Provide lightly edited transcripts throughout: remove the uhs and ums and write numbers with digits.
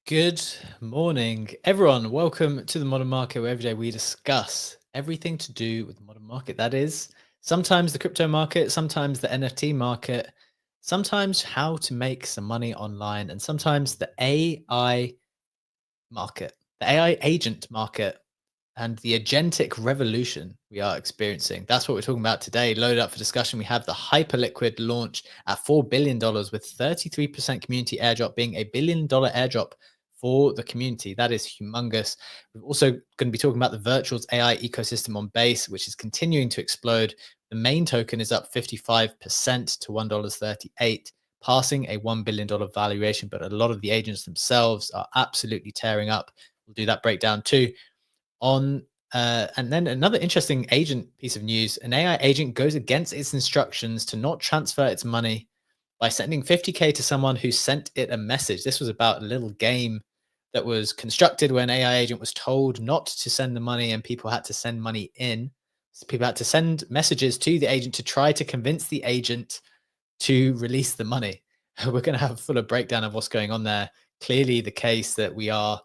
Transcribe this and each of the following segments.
Good morning, everyone. Welcome to the Modern Market, where every day we discuss everything to do with the modern market. That is sometimes the crypto market, sometimes the NFT market, sometimes how to make some money online, and sometimes the AI market, the AI agent market, and the agentic revolution we are experiencing. That's what we're talking about today. Loaded up for discussion, we have the Hyperliquid launch at $4 billion, with 33% community airdrop being a $1 billion airdrop for the community. That is humongous. We're also going to be talking about the Virtuals AI ecosystem on Base, which is continuing to explode. The main token is up 55% to $1.38, passing a $1 billion valuation, but a lot of the agents themselves are absolutely tearing up. We'll do that breakdown too. And then another interesting agent piece of news: an AI agent goes against its instructions to not transfer its money by sending 50K to someone who sent it a message. This was about a little game that was constructed when AI agent was told not to send the money, and people had to send money in. So people had to send messages to the agent to try to convince the agent to release the money. We're going to have a fuller breakdown of what's going on there. Clearly the case that we are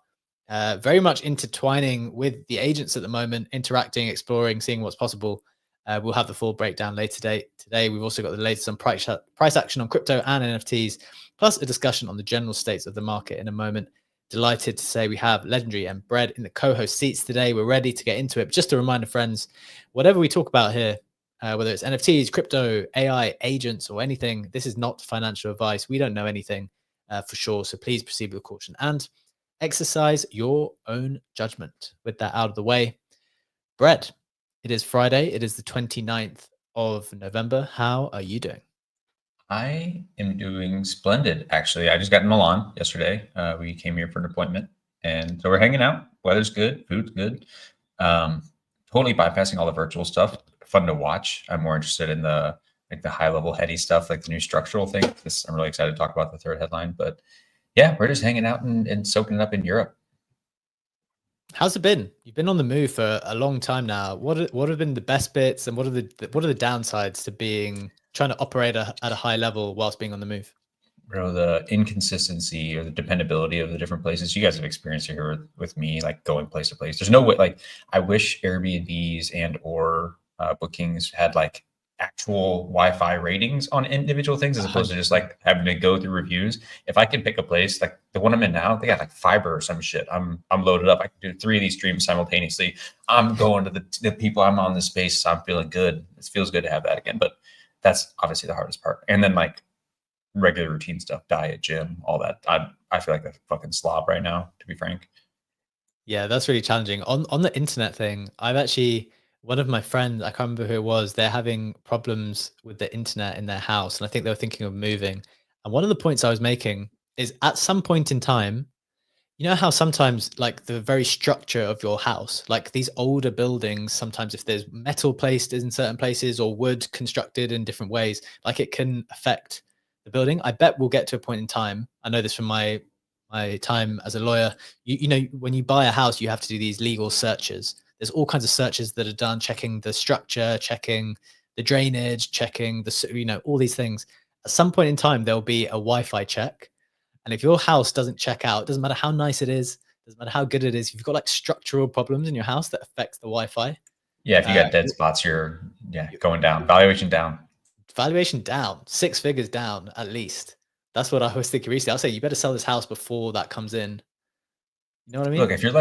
very much intertwining with the agents at the moment, interacting, exploring, seeing what's possible. We'll have the full breakdown later today. We've also got the latest on price action on crypto and NFTs, plus a discussion on the general states of the market in a moment. Delighted to say we have Legendary and Bread in the co-host seats today. We're ready to get into it. Just a reminder, friends, whatever we talk about here, whether it's NFTs, crypto, AI, agents, or anything, this is not financial advice. We don't know anything for sure. So please proceed with caution and exercise your own judgment. With that out of the way, Bread, it is Friday. It is the 29th of November. How are you doing? I am doing splendid, actually. I just got in Milan yesterday. We came here for an appointment, and so we're hanging out. Weather's good, food's good. Totally bypassing all the virtual stuff. Fun to watch. I'm more interested in the high level heady stuff, like the new structural thing. I'm really excited to talk about the third headline. But yeah, we're just hanging out and soaking it up in Europe. How's it been? You've been on the move for a long time now. What have been the best bits, and what are the downsides to trying to operate at a high level whilst being on the move? Bro, the inconsistency or the dependability of the different places. You guys have experienced it here with me, like going place to place. There's no way. Like, I wish Airbnbs and or bookings had like actual Wi-Fi ratings on individual things, as opposed to just like having to go through reviews. If I can pick a place like the one I'm in now, they got like fiber or some shit. I'm loaded up. I can do 3 of these streams simultaneously. I'm going to the people I'm on the space. So I'm feeling good. It feels good to have that again. But that's obviously the hardest part. And then like regular routine stuff, diet, gym, all that. I feel like a fucking slob right now, to be frank. Yeah, that's really challenging. On the internet thing, I've actually, one of my friends, I can't remember who it was, they're having problems with the internet in their house, and I think they were thinking of moving. And one of the points I was making is, at some point in time, you know how sometimes like the very structure of your house, like these older buildings, sometimes if there's metal placed in certain places or wood constructed in different ways, like it can affect the building. I bet we'll get to a point in time. I know this from my time as a lawyer. You know, when you buy a house, you have to do these legal searches. There's all kinds of searches that are done, checking the structure, checking the drainage, checking the, all these things. At some point in time, there'll be a Wi-Fi check. And if your house doesn't check out, it doesn't matter how nice it is, doesn't matter how good it is, if you've got like structural problems in your house that affect the Wi-Fi. Yeah, if you got dead spots, you're going down. Valuation down. Valuation down, 6 figures down at least. That's what I was thinking recently. I'll say you better sell this house before that comes in. You know what I mean? Look, if you're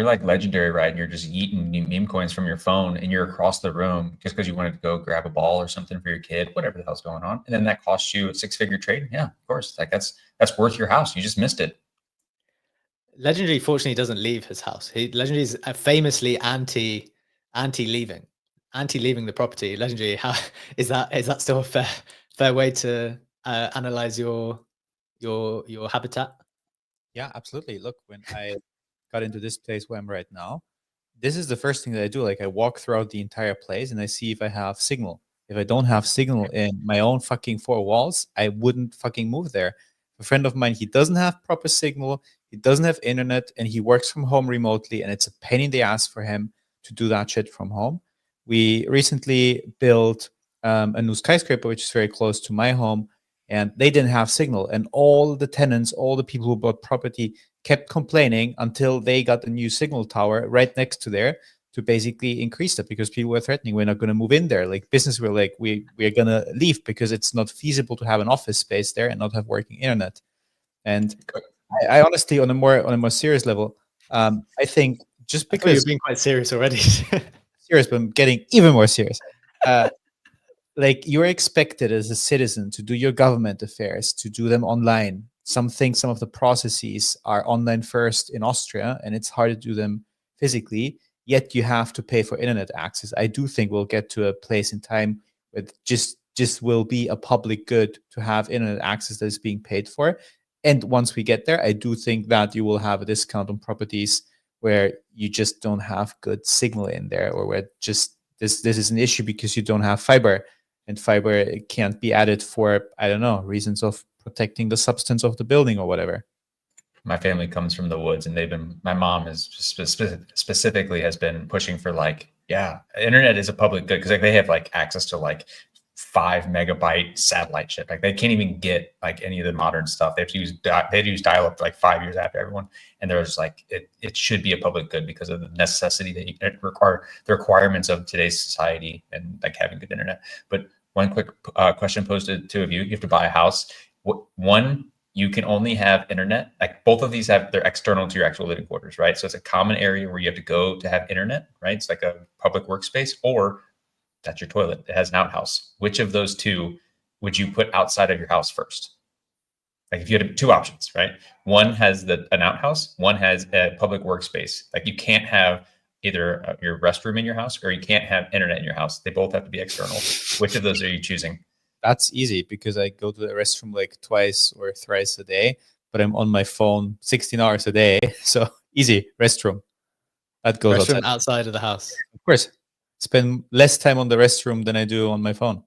like Legendary, right, and you're just eating meme coins from your phone and you're across the room just because you wanted to go grab a ball or something for your kid, whatever the hell's going on, and then that costs you a 6-figure trade, yeah, of course, like that's worth your house. You just missed it. Legendary fortunately doesn't leave his house. Legendary is famously anti-leaving the property. Legendary, how is that still a fair way to analyze your habitat? Yeah, absolutely. Look, when I got into this place where I'm right now, this is the first thing that I do. Like, I walk throughout the entire place and I see if I have signal. If I don't have signal in my own fucking 4 walls, I wouldn't fucking move there. A friend of mine, he doesn't have proper signal, he doesn't have internet, and he works from home remotely, and it's a pain in the ass for him to do that shit from home. We recently built a new skyscraper, which is very close to my home, and they didn't have signal. And all the tenants, all the people who bought property kept complaining until they got a new signal tower right next to there to basically increase that, because people were threatening, we're not going to move in there. Like business were like, we're going to leave because it's not feasible to have an office space there and not have working internet. And I honestly, on a more serious level, I think just because you're being quite serious already. serious, but I'm getting even more serious. Like you're expected as a citizen to do your government affairs, to do them online. Some of the processes are online first in Austria, and it's hard to do them physically. Yet you have to pay for internet access. I do think we'll get to a place in time where just will be a public good to have internet access that is being paid for. And once we get there, I do think that you will have a discount on properties where you just don't have good signal in there, or where just this is an issue because you don't have fiber, and fiber can't be added for, I don't know, reasons of protecting the substance of the building or whatever. My family comes from the woods, and my mom is specifically has been pushing for like, yeah, internet is a public good, because like they have like access to like 5 megabyte satellite shit. Like they can't even get like any of the modern stuff. They have to use dial up like 5 years after everyone. And there's like, it should be a public good because of the necessity that you require, the requirements of today's society, and like having good internet. But one quick question posed to two of you: you have to buy a house. One, you can only have internet. Like both of these they're external to your actual living quarters, right? So it's a common area where you have to go to have internet, right? It's like a public workspace, or that's your toilet. It has an outhouse. Which of those two would you put outside of your house first? Like if you had two options, right? One has an outhouse, one has a public workspace. Like you can't have either your restroom in your house, or you can't have internet in your house. They both have to be external. Which of those are you choosing? That's easy, because I go to the restroom like twice or thrice a day, but I'm on my phone 16 hours a day. So easy, restroom. That goes outside of the house. Of course. Spend less time on the restroom than I do on my phone.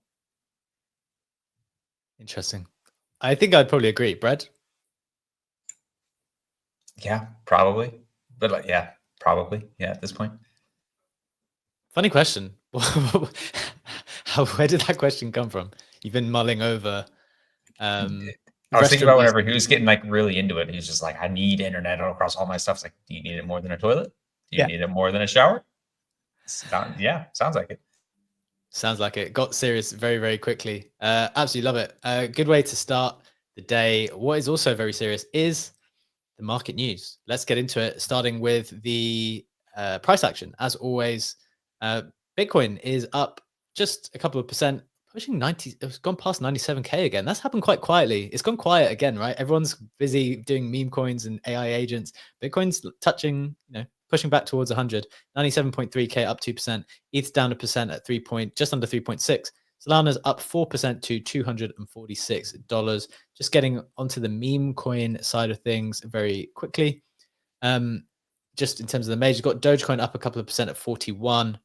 Interesting. I think I'd probably agree. Brad? Yeah, probably. But like, yeah, probably. Yeah, at this point. Funny question. Where did that question come from? You've been mulling over. I was thinking about whenever he was getting like really into it. He's just like, I need internet across all my stuff. It's like, do you need it more than a toilet? Do you need it more than a shower? Yeah, sounds like it. Sounds like it. Got serious very, very quickly. Absolutely love it. Good way to start the day. What is also very serious is the market news. Let's get into it, starting with the price action. As always, Bitcoin is up just a couple of percent, pushing 90. It's gone past 97K again. That's happened quite quietly. It's gone quiet again, right? Everyone's busy doing meme coins and AI agents. Bitcoin's touching, pushing back towards 100, 97.3K, up 2%. ETH's down 1% at just under 3.6. Solana's up 4% to $246. Just getting onto the meme coin side of things very quickly. Just in terms of the majors, got Dogecoin up a couple of percent at 41.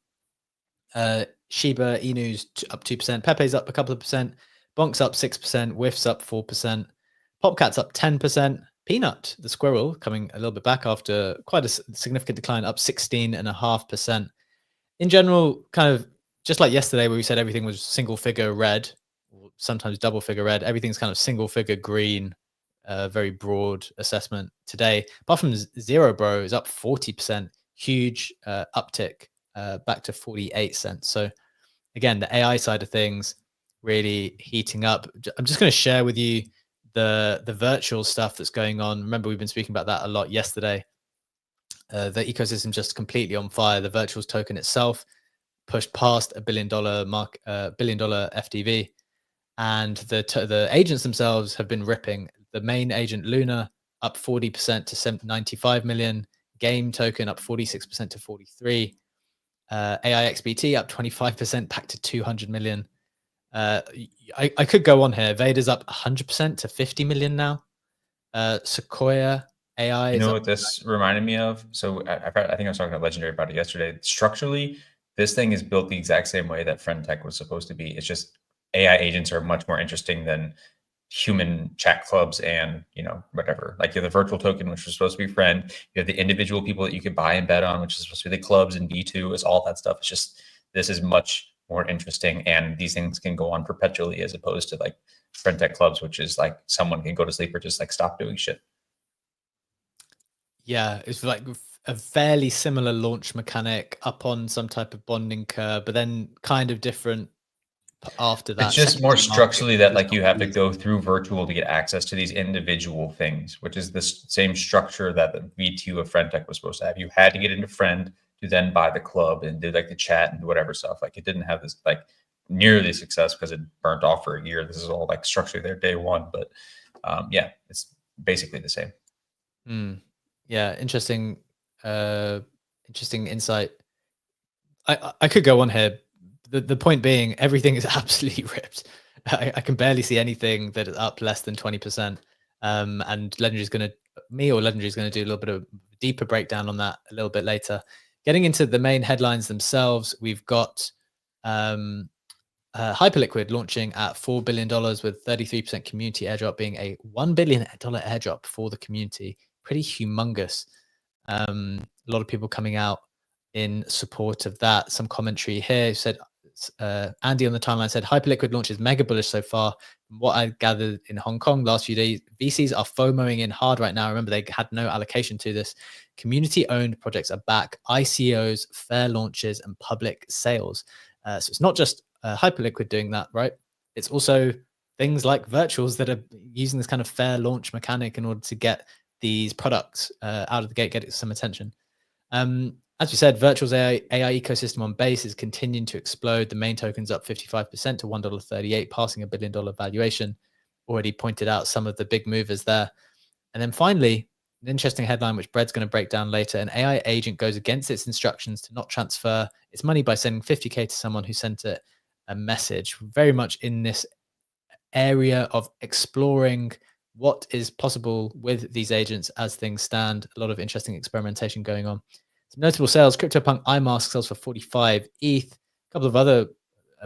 Shiba Inu's up 2%. Pepe's up a couple of percent. Bonk's up 6%. Whiff's up 4%. Popcat's up 10%. Peanut, the squirrel, coming a little bit back after quite a significant decline, up 16.5%. In general, kind of just like yesterday where we said everything was single figure red, or sometimes double figure red, everything's kind of single figure green, very broad assessment today. Apart from Zero Bro is up 40%, huge uptick back to 48 cents. So again, the AI side of things really heating up. I'm just going to share with you the virtual stuff that's going on. Remember, we've been speaking about that a lot yesterday. The ecosystem just completely on fire. The virtuals token itself pushed past $1 billion mark, $1 billion FTV, and the agents themselves have been ripping. The main agent Luna up 40% to 95 million. Game token up 46% to 43. AIXBT up 25% back to 200 million. I could go on here. Vader's up 100% to 50 million now. Sequoia AI. You know what this reminded me of? So I think I was talking to Legendary about it yesterday. Structurally, this thing is built the exact same way that Friend Tech was supposed to be. It's just AI agents are much more interesting than human chat clubs and whatever. Like you have the virtual token, which was supposed to be Friend. You have the individual people that you could buy and bet on, which is supposed to be the clubs and B2. It's all that stuff. It's just, this is much more interesting, and these things can go on perpetually as opposed to like friend tech clubs, which is like someone can go to sleep or just like stop doing shit. Yeah, it's like a fairly similar launch mechanic up on some type of bonding curve, but then kind of different after that. It's just more structurally that like you have to easy. go through virtual to get access to these individual things, which is the same structure that the V2 of friend tech was supposed to have. You had to get into friend to then buy the club and do like the chat and whatever stuff. Like it didn't have this like nearly success because it burnt off for a year. This is all like structurally there day one, but yeah, it's basically the same. Yeah, interesting insight. I could go on here. The point being, everything is absolutely ripped. I can barely see anything that is up less than 20%. And Legendary is going to do a little bit of deeper breakdown on that a little bit later. Getting into the main headlines themselves, we've got Hyperliquid launching at $4 billion with 33% community airdrop being a $1 billion airdrop for the community. Pretty humongous. A lot of people coming out in support of that. Some commentary here said, Andy on the timeline said, Hyperliquid launch is mega bullish so far. From what I gathered in Hong Kong last few days, VCs are FOMOing in hard right now. Remember, they had no allocation to this. Community-owned projects are back. ICOs, fair launches, and public sales. So it's not just Hyperliquid doing that, right? It's also things like virtuals that are using this kind of fair launch mechanic in order to get these products out of the gate, get some attention. As we said, Virtual's AI ecosystem on Base is continuing to explode. The main token's up 55% to $1.38, passing $1 billion valuation. Already pointed out some of the big movers there. And then finally, an interesting headline, which Brett's going to break down later. An AI agent goes against its instructions to not transfer its money by sending $50K to someone who sent it a message. Very much in this area of exploring what is possible with these agents as things stand. A lot of interesting experimentation going on. Some notable sales: CryptoPunk iMask sells for 45 ETH. A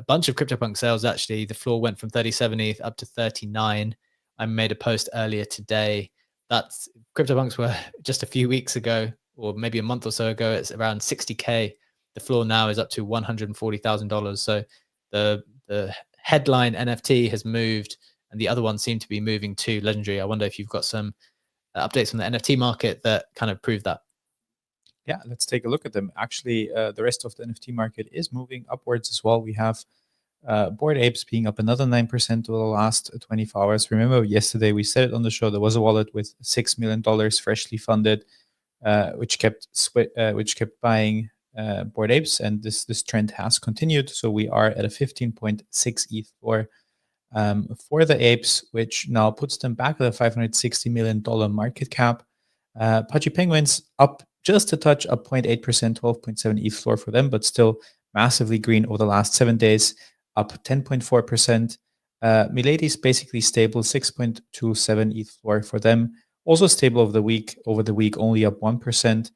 bunch of CryptoPunk sales actually. The floor went from 37 ETH up to 39. I made a post earlier today. That's CryptoPunks were just a few weeks ago, or maybe a month or so ago, it's around 60K. The floor now is up to $140,000. So the headline NFT has moved, and the other ones seem to be moving to Legendary. I wonder if you've got some updates from the NFT market that kind of prove that. Yeah, let's take a look at them. Actually, the rest of the NFT market is moving upwards as well. We have Bored Apes being up another 9% over the last 24 hours. Remember, yesterday we said it on the show, there was a wallet with $6 million freshly funded, which kept buying Bored Apes, and this trend has continued. So we are at a 15.6 ETH for the apes, which now puts them back at a $560 million market cap. Pudgy Penguins up just a touch, up 0.8%, 12.7 ETH floor for them, but still massively green over the last 7 days, up 10.4%. Milady's basically stable, 6.27 ETH floor for them. Also stable over the week, only up 1%.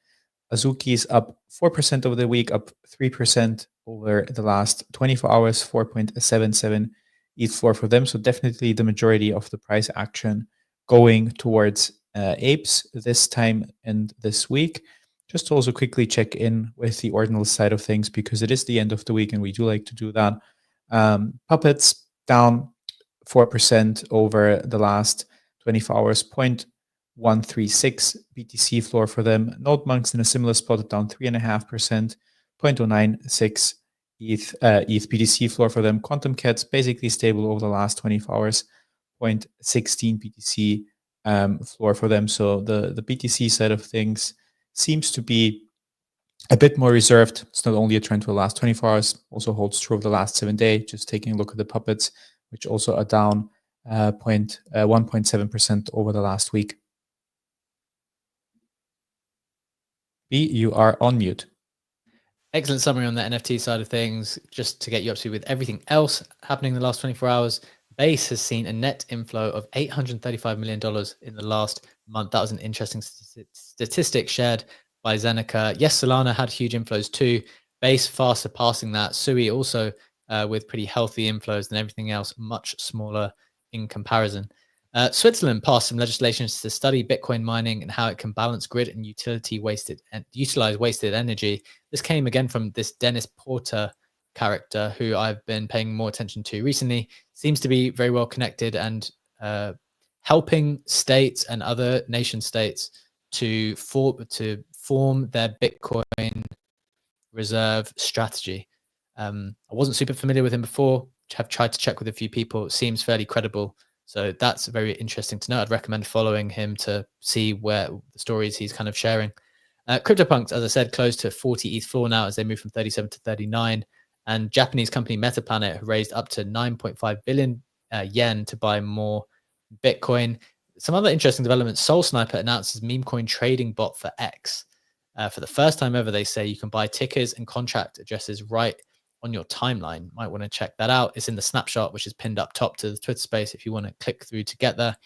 Azuki's up 4% over the week, up 3% over the last 24 hours, 4.77 ETH floor for them. So definitely the majority of the price action going towards apes this time and this week. Just to also quickly check in with the ordinal side of things, because it is the end of the week and we do like to do that. Puppets down 4% over the last 24 hours, 0.136 BTC floor for them. Node Monks in a similar spot, down 3.5%, 0.096 ETH BTC floor for them. Quantum Cats basically stable over the last 24 hours, 0.16 BTC floor for them. So the BTC side of things seems to be a bit more reserved. It's not only a trend for the last 24 hours, also holds true over the last 7 days. Just taking a look at the puppets, which also are down 1.7% over the last week. B, you are on mute. Excellent summary on the NFT side of things. Just to get you up to with everything else happening in the last 24 hours, Base has seen a net inflow of $835 million in the last month. That was an interesting statistic shared by Zeneca. Yes, Solana had huge inflows too. Base far surpassing that. Sui also with pretty healthy inflows, and everything else much smaller in comparison. Switzerland passed some legislation to study Bitcoin mining and how it can balance grid and utilize wasted energy. This came again from this Dennis Porter character who I've been paying more attention to recently. Seems to be very well connected and helping states and other nation states to form their Bitcoin reserve strategy. I wasn't super familiar with him before. Have tried to check with a few people. It seems fairly credible. So that's very interesting to know. I'd recommend following him to see where the stories he's kind of sharing. CryptoPunks, as I said, closed to 40 ETH floor now as they move from 37 to 39. And Japanese company MetaPlanet raised up to 9.5 billion yen to buy more Bitcoin. Some other interesting developments. Soul Sniper announces meme coin trading bot for X. For the first time ever, they say you can buy tickers and contract addresses right on your timeline. Might want to check that out. It's in the snapshot, which is pinned up top to the Twitter space if you want to click through to get there.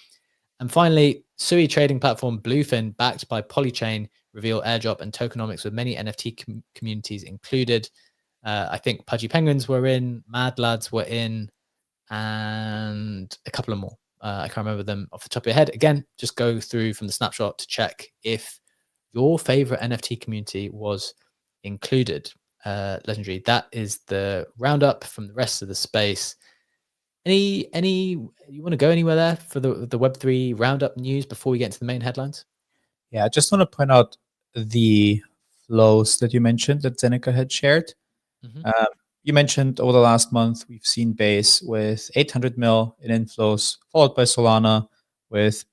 And finally, Sui trading platform Bluefin, backed by Polychain, reveal airdrop and tokenomics with many NFT communities included. I think Pudgy Penguins were in, Mad Lads were in, and a couple of more. I can't remember them off the top of your head. Again, just go through from the snapshot to check if your favorite NFT community was included. Legendary. That is the roundup from the rest of the space. Any you want to go anywhere there for the Web3 roundup news before we get into the main headlines? Yeah, I just want to point out the flows that you mentioned that Zeneca had shared. You mentioned over the last month, we've seen Base with 800 mil in inflows, followed by Solana with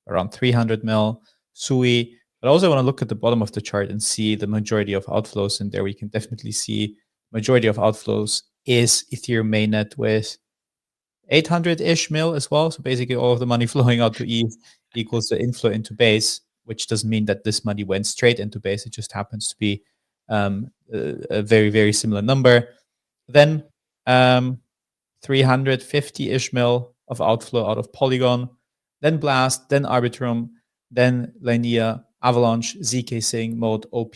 around 300 mil, Sui. But I also want to look at the bottom of the chart and see the majority of outflows. And there we can definitely see majority of outflows is Ethereum mainnet with 800-ish mil as well. So basically all of the money flowing out to ETH equals the inflow into Base, which doesn't mean that this money went straight into Base. It just happens to be a very, very similar number. Then 350-ish mil of outflow out of Polygon, then Blast, then Arbitrum, then Linea, Avalanche, ZK Sync, Mode, OP,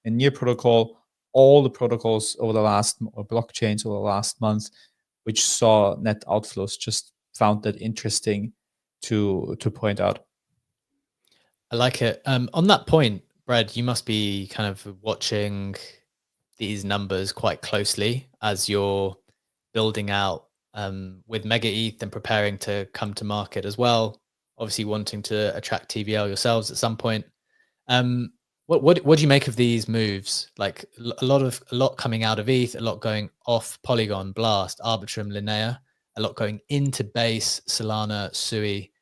and Near Protocol. All the protocols over the last, or blockchains over the last month, which saw net outflows. Just found that interesting to point out. I like it. On that point, Brad, you must be kind of watching these numbers quite closely as you're building out with Mega ETH and preparing to come to market as well. Obviously, wanting to attract TVL yourselves at some point. What do you make of these moves? Like a lot coming out of ETH, a lot going off Polygon, Blast, Arbitrum, Linea, a lot going into Base, Solana, Sui.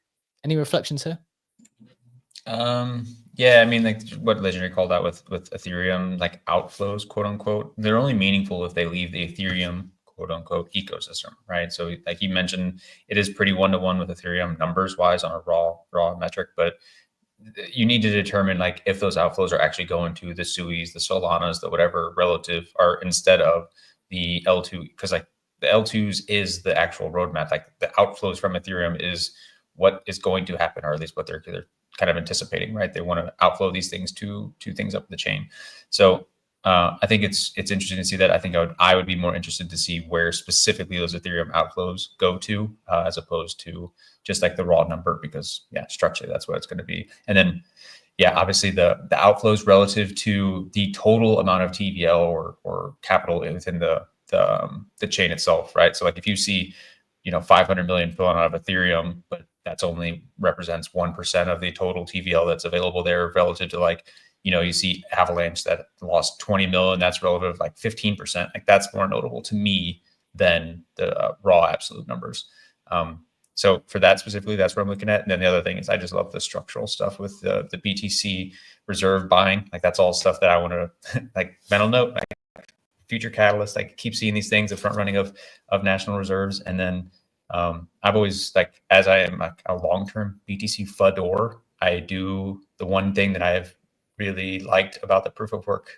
Any reflections here? Yeah, I mean, like what Legendary called out with Ethereum, like outflows, quote unquote, they're only meaningful if they leave the Ethereum, quote unquote, ecosystem, right? So like you mentioned, it is pretty one-to-one with Ethereum numbers wise on a raw metric, but you need to determine like if those outflows are actually going to the Suis, the Solanas, the whatever relative are instead of the L2, because like the L2s is the actual roadmap. Like the outflows from Ethereum is what is going to happen, or at least what they're kind of anticipating, right? They want to outflow these things to things up the chain. So I think it's interesting to see that. I think I would be more interested to see where specifically those Ethereum outflows go to, as opposed to just like the raw number, because yeah, structurally that's what it's going to be. And then yeah, obviously the outflows relative to the total amount of TVL or capital within the chain itself, right? So like if you see 500 million flowing out of Ethereum, but that's only represents 1% of the total TVL that's available there, relative to like, you see Avalanche that lost 20 million, that's relative like 15%. Like that's more notable to me than the raw absolute numbers. So for that specifically, that's what I'm looking at. And then the other thing is I just love the structural stuff with the BTC reserve buying. Like that's all stuff that I want to like mental note, like future catalyst. I keep seeing these things, the front running of national reserves. And then I've always, like, as I am a long-term BTC fudor, I do the one thing that I've really liked about the proof of work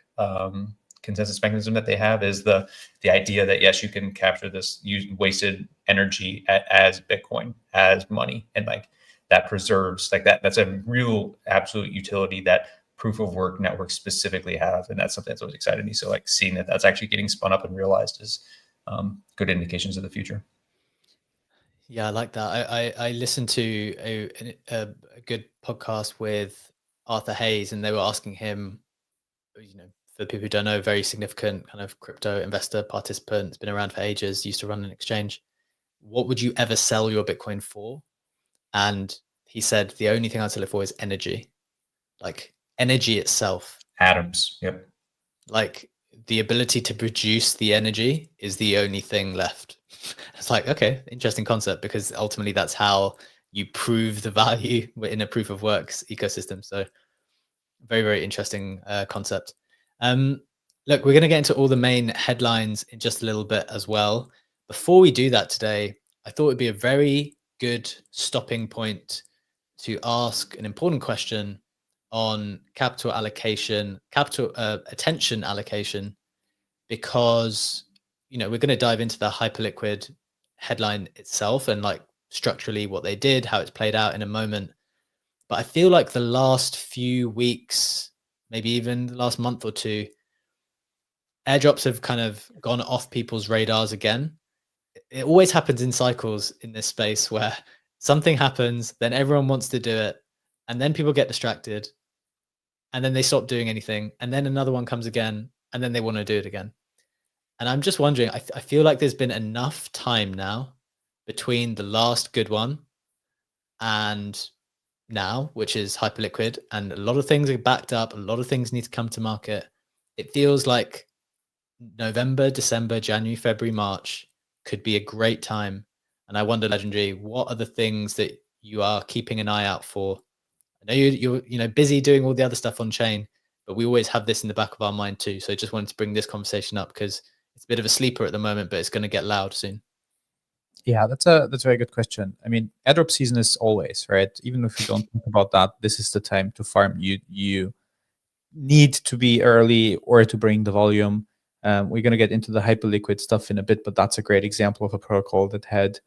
consensus mechanism that they have is the idea that yes, you can capture this wasted energy as Bitcoin, as money, and like that preserves like that's a real absolute utility that proof of work networks specifically have, and that's something that's always excited me. So like seeing that that's actually getting spun up and realized is good indications of the future. Yeah, I like that. I listened to a good podcast with Arthur Hayes, and they were asking him, for people who don't know, very significant kind of crypto investor participant. It's been around for ages, used to run an exchange. What would you ever sell your Bitcoin for? And he said, the only thing I'd sell it for is energy, like energy itself. Atoms. Yep. Like the ability to produce the energy is the only thing left. It's like, okay, interesting concept, because ultimately that's how you prove the value in a proof of works ecosystem. So very, very interesting concept. Look, we're going to get into all the main headlines in just a little bit as well. Before we do that today, I thought it'd be a very good stopping point to ask an important question on capital allocation, capital attention allocation, because we're going to dive into the Hyperliquid headline itself and like structurally what they did, how it's played out in a moment. But I feel like the last few weeks, maybe even the last month or two, airdrops have kind of gone off people's radars again. It always happens in cycles in this space where something happens, then everyone wants to do it, and then people get distracted, and then they stop doing anything, and then another one comes again, and then they want to do it again. And I'm just wondering, I feel like there's been enough time now between the last good one and now, which is Hyperliquid, and a lot of things are backed up, a lot of things need to come to market. It feels like November, December, January, February, March could be a great time. And I wonder, Legendary, what are the things that you are keeping an eye out for? I know you're busy doing all the other stuff on chain, but we always have this in the back of our mind too. So I just wanted to bring this conversation up because it's a bit of a sleeper at the moment, but it's going to get loud soon. Yeah, that's a very good question. I mean, airdrop season is always, right? Even if you don't think about that, this is the time to farm. You need to be early or to bring the volume. We're going to get into the Hyperliquid stuff in a bit, but that's a great example of a protocol that had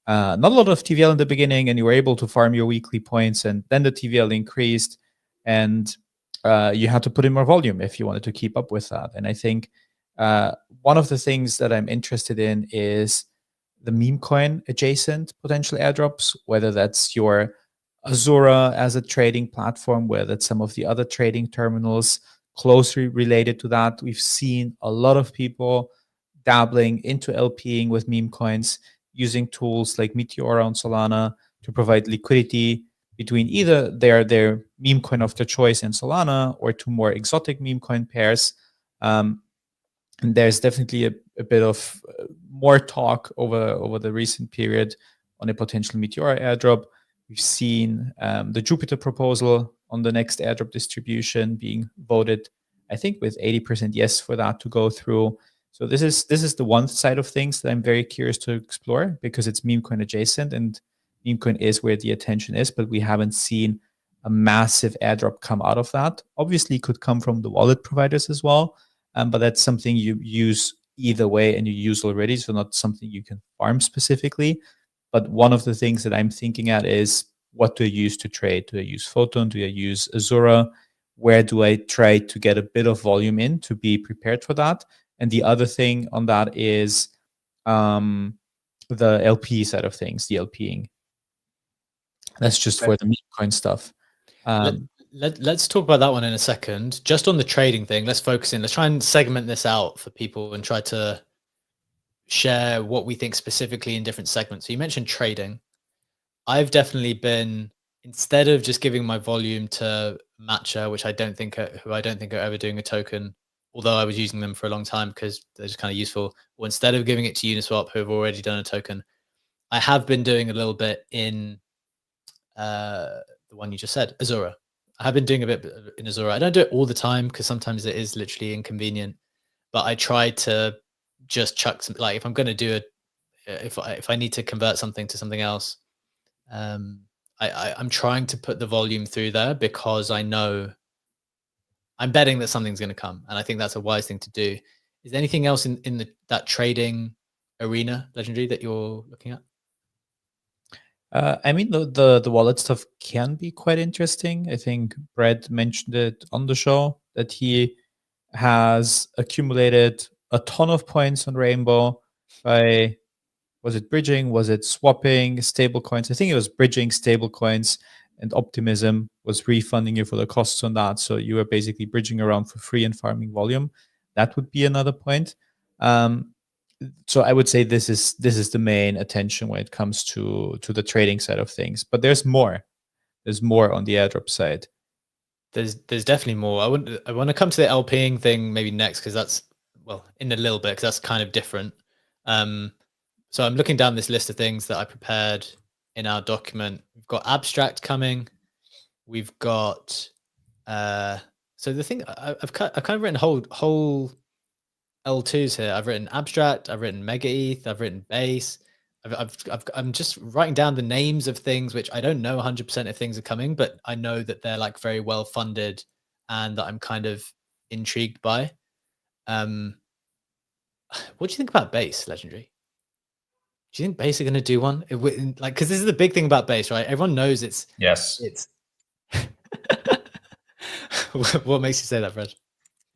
not a lot of TVL in the beginning, and you were able to farm your weekly points, and then the TVL increased, and you had to put in more volume if you wanted to keep up with that. And I think one of the things that I'm interested in is the meme coin adjacent potential airdrops, whether that's your Azura as a trading platform, whether that's some of the other trading terminals closely related to that. We've seen a lot of people dabbling into LPing with meme coins, using tools like Meteora on Solana to provide liquidity between either their meme coin of their choice in Solana or two more exotic meme coin pairs. And there's definitely a bit of more talk over the recent period on a potential Meteora airdrop. We've seen the Jupiter proposal on the next airdrop distribution being voted, I think, with 80% yes for that to go through. So this is the one side of things that I'm very curious to explore, because it's meme coin adjacent, and meme coin is where the attention is, but we haven't seen a massive airdrop come out of that. Obviously, it could come from the wallet providers as well. But that's something you use either way and you use already, so not something you can farm specifically. But one of the things that I'm thinking at is, what do I use to trade? Do I use Photon? Do I use Azura? Where do I try to get a bit of volume in to be prepared for that? And the other thing on that is the LP side of things, the LPing. That's just for the meme coin stuff. Let's talk about that one in a second. Just on the trading thing, let's focus in. Let's try and segment this out for people and try to share what we think specifically in different segments. So you mentioned trading. I've definitely been, instead of just giving my volume to Matcha, which I don't think are ever doing a token, although I was using them for a long time because they're just kind of useful, or instead of giving it to Uniswap, who have already done a token, I have been doing a little bit in the one you just said, Azura. I have been doing a bit in Azura. I don't do it all the time because sometimes it is literally inconvenient, but I try to just chuck some, like if I'm going to do it, if I need to convert something to something else, I'm trying to put the volume through there because I know I'm betting that something's going to come. And I think that's a wise thing to do. Is there anything else in that trading arena, Legendary, that you're looking at? I mean, the wallet stuff can be quite interesting. I think Brad mentioned it on the show that he has accumulated a ton of points on Rainbow by, was it bridging? Was it swapping stable coins? I think it was bridging stable coins and Optimism was refunding you for the costs on that. So you were basically bridging around for free and farming volume. That would be another point. So I would say this is the main attention when it comes to the trading side of things. But there's more. There's more on the airdrop side. There's definitely more. I want to come to the LPing thing maybe next, because that's, well, in a little bit, because that's kind of different. So I'm looking down this list of things that I prepared in our document. We've got abstract coming. We've got so the thing I've kind of written whole L2s here. I've written abstract, I've written mega ETH, I've written base. I'm just writing down the names of things which I don't know 100% if things are coming, but I know that they're like very well funded and that I'm kind of intrigued by. What do you think about base, Legendary? Do you think base are going to do one? Like, because this is the big thing about base, right? Everyone knows it's Yes. It's what makes you say that, Fred?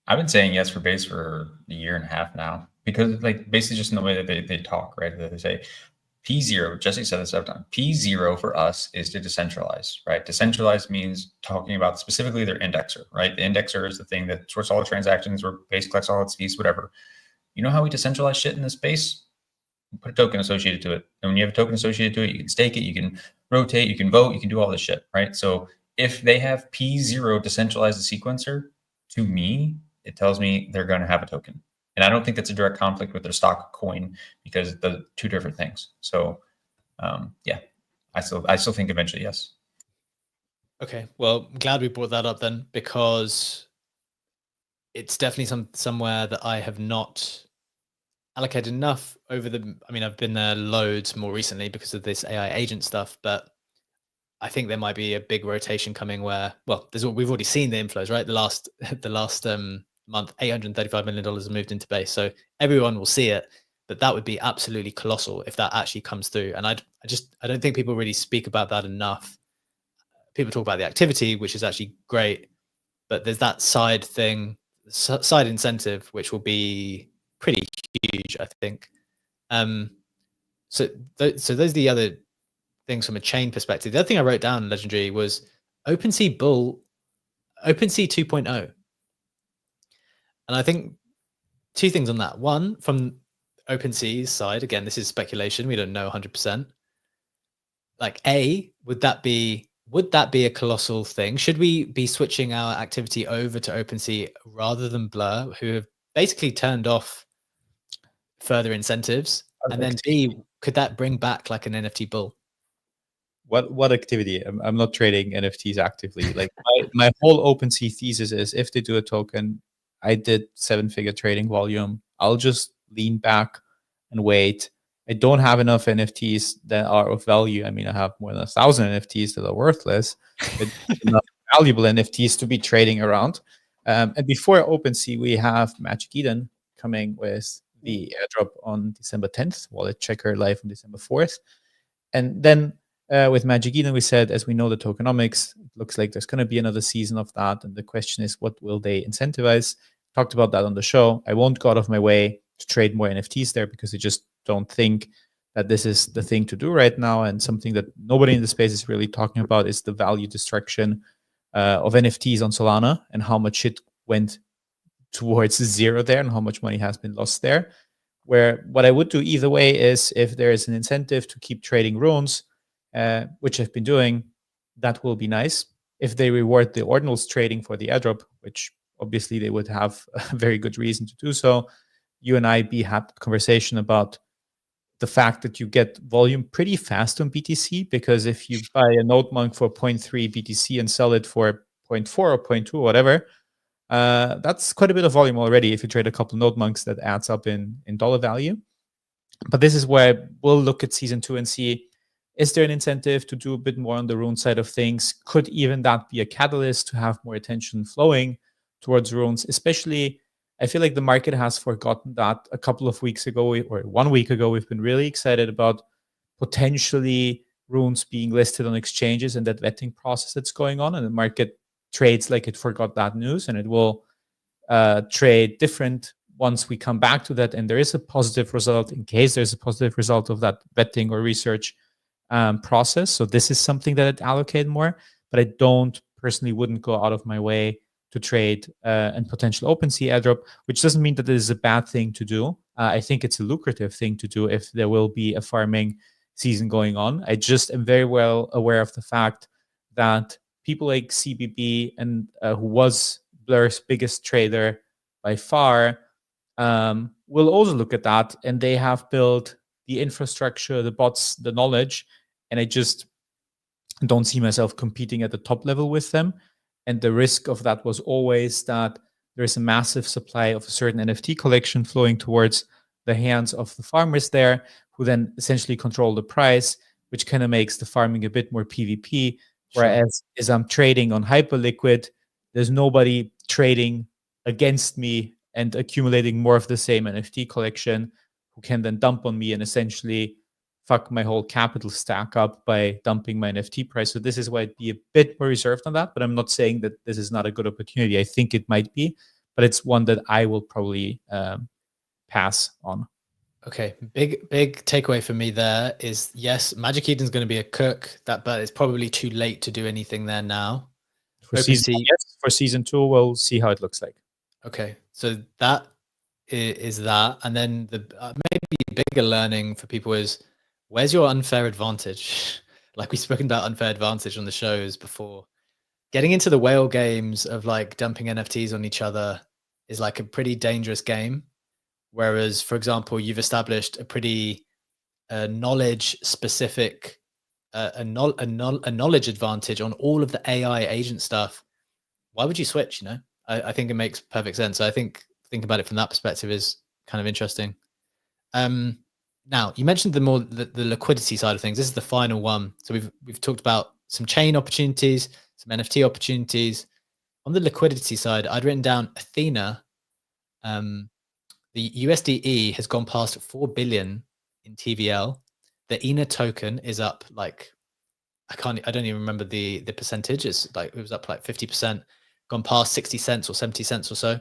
I've been saying yes for base for a year and a half now, because like basically just in the way that they talk, right? They say P0, Jesse said this every time, P0 for us is to decentralize, right? Decentralize means talking about specifically their indexer, right? The indexer is the thing that sorts all the transactions, where base collects all its fees, whatever. You know how we decentralize shit in this space? You put a token associated to it. And when you have a token associated to it, you can stake it, you can rotate, you can vote, you can do all this shit, right? So if they have P0 decentralized the sequencer, to me, it tells me they're going to have a token. And I don't think that's a direct conflict with their stock coin, because the two different things. So yeah, I still think eventually yes. Okay, well, I'm glad we brought that up then, because it's definitely somewhere that I have not allocated enough over the. I mean, I've been there loads more recently because of this AI agent stuff, but I think there might be a big rotation coming where, well, we've already seen the inflows, right? The last month, $835 million has moved into base, so everyone will see it. But that would be absolutely colossal if that actually comes through. And I don't think people really speak about that enough. People talk about the activity, which is actually great, but there's that side thing, side incentive, which will be pretty huge, I think. So those are the other things from a chain perspective. The other thing I wrote down, Legendary, was OpenSea 2.0. And I think two things on that. One, from OpenSea's side, again, this is speculation, we don't know 100%. Like, would that be a colossal thing? Should we be switching our activity over to OpenSea rather than Blur, who have basically turned off further incentives? And then B, could that bring back like an NFT bull? What activity? I'm not trading NFTs actively. Like my whole OpenSea thesis is, if they do a token, I did 7-figure trading volume, I'll just lean back and wait. I don't have enough NFTs that are of value. I mean, I have more than 1,000 NFTs that are worthless, but enough valuable NFTs to be trading around. And before OpenSea, we have Magic Eden coming with the airdrop on December 10th, Wallet Checker live on December 4th. And then with Magic Eden, we said, as we know the tokenomics, it looks like there's going to be another season of that. And the question is, what will they incentivize? Talked about that on the show. I won't go out of my way to trade more NFTs there, because I just don't think that this is the thing to do right now. And something that nobody in the space is really talking about is the value destruction of NFTs on Solana, and how much it went towards zero there, and how much money has been lost there. Where what I would do either way is, if there is an incentive to keep trading runes, which I've been doing, that will be nice. If they reward the ordinals trading for the airdrop, which obviously they would have a very good reason to do so, you and I had a conversation about the fact that you get volume pretty fast on BTC, because if you buy a node monk for 0.3 BTC and sell it for 0.4 or 0.2 or whatever, that's quite a bit of volume already. If you trade a couple node monks, that adds up in dollar value. But this is where we'll look at season 2 and see, is there an incentive to do a bit more on the rune side of things? Could even that be a catalyst to have more attention flowing towards runes? Especially, I feel like the market has forgotten that a couple of weeks ago, or 1 week ago, we've been really excited about potentially runes being listed on exchanges and that vetting process that's going on. And the market trades like it forgot that news, and it will trade different once we come back to that. And there is a positive result, in case there's a positive result of that vetting or research. process. So this is something that I'd allocate more, but I don't personally wouldn't go out of my way to trade and potential OpenSea airdrop, which doesn't mean that it is a bad thing to do. I think it's a lucrative thing to do if there will be a farming season going on. I just am very well aware of the fact that people like CBB and who was Blur's biggest trader by far will also look at that, and they have built the infrastructure, the bots, the knowledge, and I just don't see myself competing at the top level with them. And the risk of that was always that there's a massive supply of a certain NFT collection flowing towards the hands of the farmers there, who then essentially control the price, which kind of makes the farming a bit more PvP. Whereas as I'm trading on Hyperliquid, there's nobody trading against me and accumulating more of the same NFT collection who can then dump on me and essentially fuck my whole capital stack up by dumping my NFT price. So this is why I'd be a bit more reserved on that, but I'm not saying that this is not a good opportunity. I think it might be, but it's one that I will probably pass on. Okay, big takeaway for me there is, yes, Magic Eden's going to be a cook, but it's probably too late to do anything there now. For season 2, we'll see how it looks like. Okay, so that is that, and then the maybe bigger learning for people is, where's your unfair advantage? Like we've spoken about unfair advantage on the shows before. Getting into the whale games of like dumping NFTs on each other is like a pretty dangerous game. Whereas, for example, you've established a pretty knowledge specific, a knowledge advantage on all of the AI agent stuff. Why would you switch? You know, I think it makes perfect sense. So I think about it from that perspective is kind of interesting. Now you mentioned the liquidity side of things. This is the final one. So we've talked about some chain opportunities, some NFT opportunities. On the liquidity side, I'd written down Athena. The USDE has gone past 4 billion in TVL. The ENA token is up like, I don't even remember the percentage. It's like, it was up like 50%, gone past 60 cents or 70 cents or so,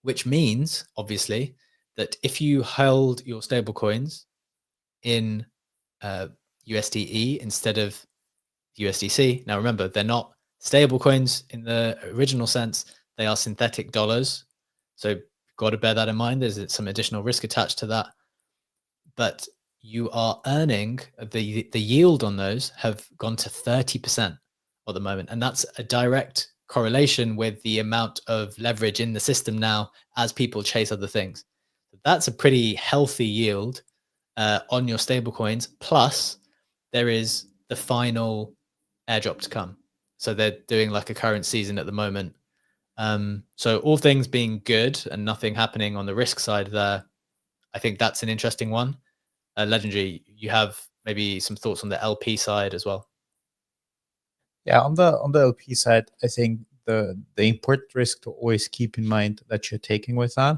which means obviously that if you held your stable coins in USDE instead of USDC, now remember, they're not stable coins in the original sense, they are synthetic dollars. So got to bear that in mind. There's some additional risk attached to that, but you are earning the yield on those have gone to 30% at the moment, and that's a direct correlation with the amount of leverage in the system now as people chase other things. That's a pretty healthy yield on your stable coins. Plus, there is the final airdrop to come. So they're doing like a current season at the moment. So all things being good and nothing happening on the risk side there, I think that's an interesting one. Legendary, you have maybe some thoughts on the LP side as well? Yeah, on the LP side, I think the important risk to always keep in mind that you're taking with that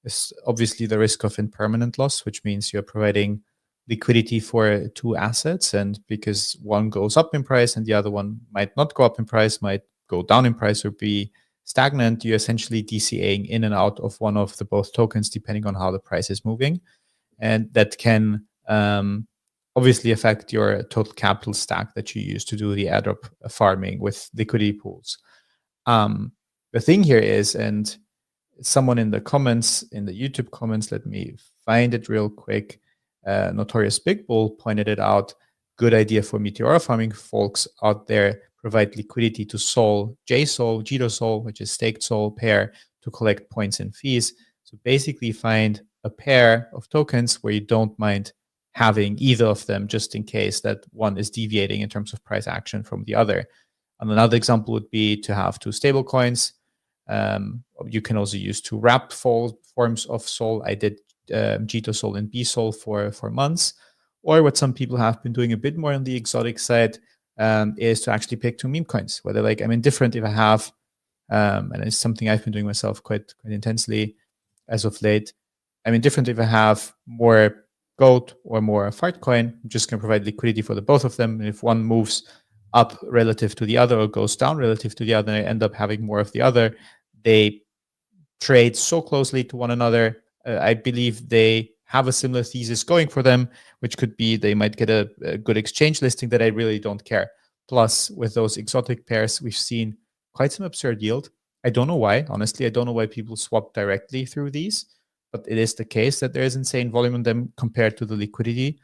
is obviously the risk of impermanent loss, which means you're providing liquidity for two assets, and because one goes up in price and the other one might not go up in price, might go down in price or be stagnant, you're essentially DCAing in and out of one of the both tokens depending on how the price is moving. And that can obviously affect your total capital stack that you use to do the airdrop farming with liquidity pools. The thing here is, and someone in the comments, in the YouTube comments, let me find it real quick. Notorious Big Bull pointed it out. Good idea for Meteora farming folks out there. Provide liquidity to Sol, JSOL, GitoSol, which is staked Sol pair, to collect points and fees. So basically find a pair of tokens where you don't mind having either of them, just in case that one is deviating in terms of price action from the other. And another example would be to have two stable coins. You can also use two wrapped forms of Sol. I did GitoSol and BSol for months. Or what some people have been doing a bit more on the exotic side is to actually pick two meme coins, where they're like, I'm indifferent if I have, and it's something I've been doing myself quite intensely as of late. I'm indifferent if I have more gold or more Fartcoin. I'm just going to provide liquidity for the both of them. And if one moves up relative to the other or goes down relative to the other, and I end up having more of the other, they trade so closely to one another. I believe they have a similar thesis going for them, which could be they might get a good exchange listing that I really don't care. Plus, with those exotic pairs, we've seen quite some absurd yield. I don't know why. Honestly, I don't know why people swap directly through these, but it is the case that there is insane volume on them compared to the liquidity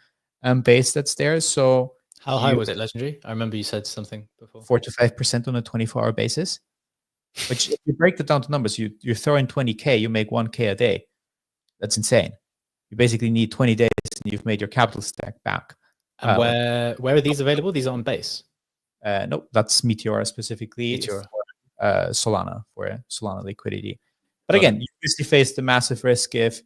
base that's there. So how high was it, Legendary? I remember you said something before. 4 to 5% on a 24-hour basis. Which, if you break that down to numbers, you throw in 20K, you make 1K a day. That's insane. You basically need 20 days and you've made your capital stack back. And where are these available? These are on base. Nope, that's Meteora specifically. Meteora. For Solana, for Solana liquidity. But again, you obviously face the massive risk if,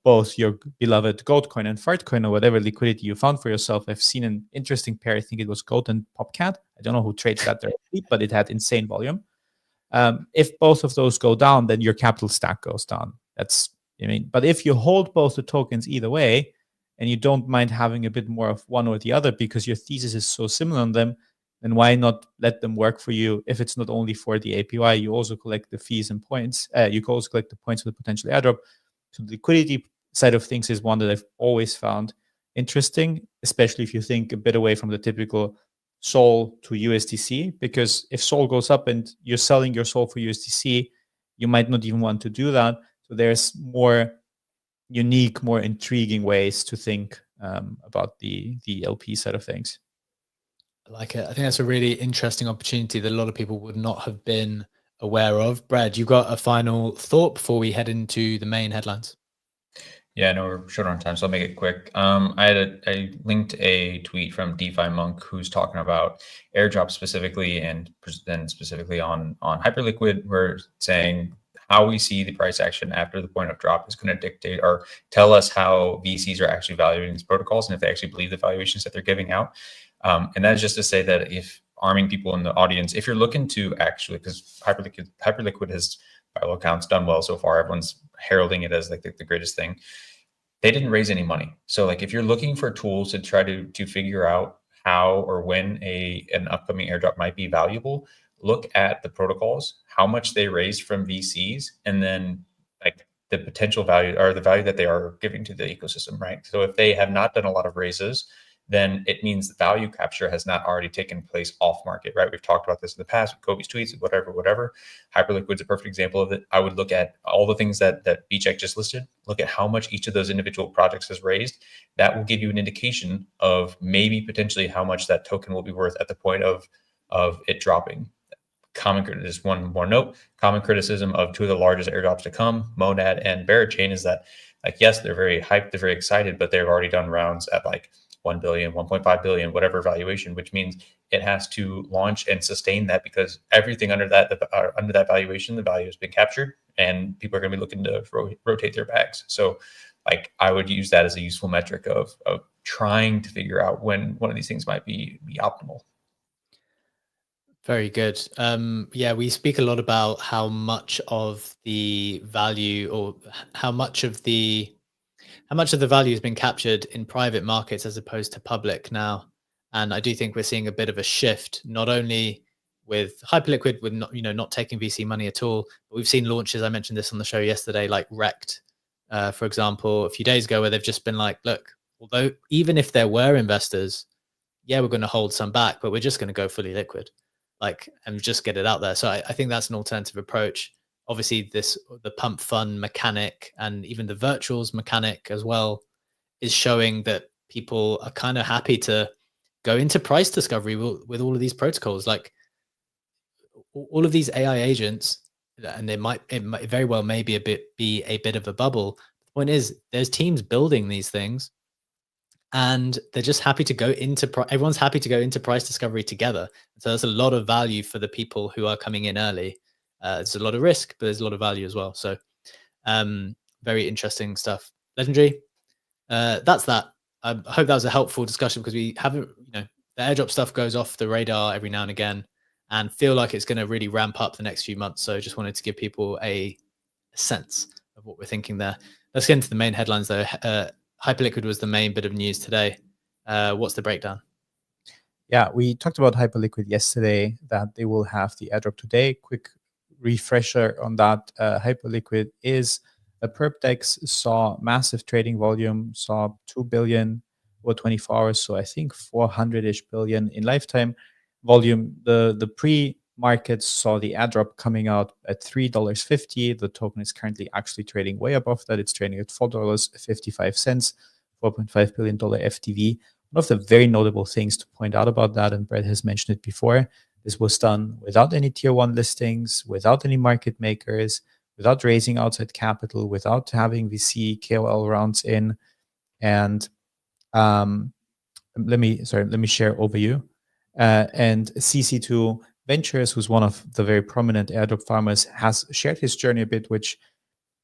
both your beloved Goatcoin and Fartcoin or whatever liquidity you found for yourself. I've seen an interesting pair. I think it was Goat and Popcat. I don't know who trades that directly, but it had insane volume. If both of those go down, then your capital stack goes down. But if you hold both the tokens either way, and you don't mind having a bit more of one or the other because your thesis is so similar on them, then why not let them work for you? If it's not only for the APY, you also collect the fees and points. You can also collect the points for the potential airdrop. So the liquidity side of things is one that I've always found interesting, especially if you think a bit away from the typical Sol to USDC, because if Sol goes up and you're selling your Sol for USDC, you might not even want to do that. So there's more unique, more intriguing ways to think about the LP side of things. I like it. I think that's a really interesting opportunity that a lot of people would not have been aware of. Brad, you got a final thought before we head into the main headlines? Yeah, no, we're short on time, so I'll make it quick. I linked a tweet from DeFi Monk who's talking about airdrops specifically, and then specifically on Hyperliquid. We're saying how we see the price action after the point of drop is going to dictate or tell us how VCs are actually valuing these protocols and if they actually believe the valuations that they're giving out. And that's just to say that if arming people in the audience, if you're looking to actually, because Hyperliquid has, by all accounts, done well so far. Everyone's heralding it as like the greatest thing. They didn't raise any money. So like if you're looking for tools to try to figure out how or when an upcoming airdrop might be valuable, look at the protocols, how much they raised from VCs, and then like the potential value or the value that they are giving to the ecosystem, right? So if they have not done a lot of raises, then it means the value capture has not already taken place off market, right? We've talked about this in the past with Kobe's tweets, whatever. Hyperliquid's a perfect example of it. I would look at all the things that BCheck just listed, look at how much each of those individual projects has raised. That will give you an indication of maybe potentially how much that token will be worth at the point of it dropping. Just one more note, common criticism of two of the largest airdrops to come, Monad and Barachain, is that like, yes, they're very hyped, they're very excited, but they've already done rounds at like 1 billion, 1.5 billion, whatever valuation, which means it has to launch and sustain that because everything under that valuation, the value has been captured and people are going to be looking to rotate their bags. So like I would use that as a useful metric of trying to figure out when one of these things might be optimal. Very good. Yeah, we speak a lot about how much of the value or how much of the value has been captured in private markets as opposed to public now. And I do think we're seeing a bit of a shift, not only with Hyperliquid, with not taking VC money at all, but we've seen launches. I mentioned this on the show yesterday, like Rect, for example, a few days ago, where they've just been like, look, although even if there were investors, yeah, we're going to hold some back, but we're just going to go fully liquid, and just get it out there. So I think that's an alternative approach. Obviously, the pump fund mechanic and even the virtuals mechanic as well is showing that people are kind of happy to go into price discovery with all of these protocols, like all of these AI agents. And it might very well be a bit of a bubble. The point is, there's teams building these things, and they're just happy to go into everyone's happy to go into price discovery together. So there's a lot of value for the people who are coming in early. There's a lot of risk, but there's a lot of value as well. So very interesting stuff. Legendary. That's that. I hope that was a helpful discussion, because we haven't, the airdrop stuff goes off the radar every now and again, and feel like it's going to really ramp up the next few months. So just wanted to give people a sense of what we're thinking there. Let's get into the main headlines though. Hyperliquid was the main bit of news today. What's the breakdown? Yeah, we talked about Hyperliquid yesterday, that they will have the airdrop today. Quick refresher on that. Hyperliquid is perp dex saw massive trading volume, saw 2 billion or 24 hours, so I think 400-ish billion in lifetime volume. The pre-markets saw the airdrop coming out at $3.50. The token is currently actually trading way above that. It's trading at $4.55, $4.5 billion FTV. One of the very notable things to point out about that, and Brett has mentioned it before, this was done without any tier one listings, without any market makers, without raising outside capital, without having VC KOL rounds in. And let me share overview. And CC2 Ventures, who's one of the very prominent airdrop farmers, has shared his journey a bit, which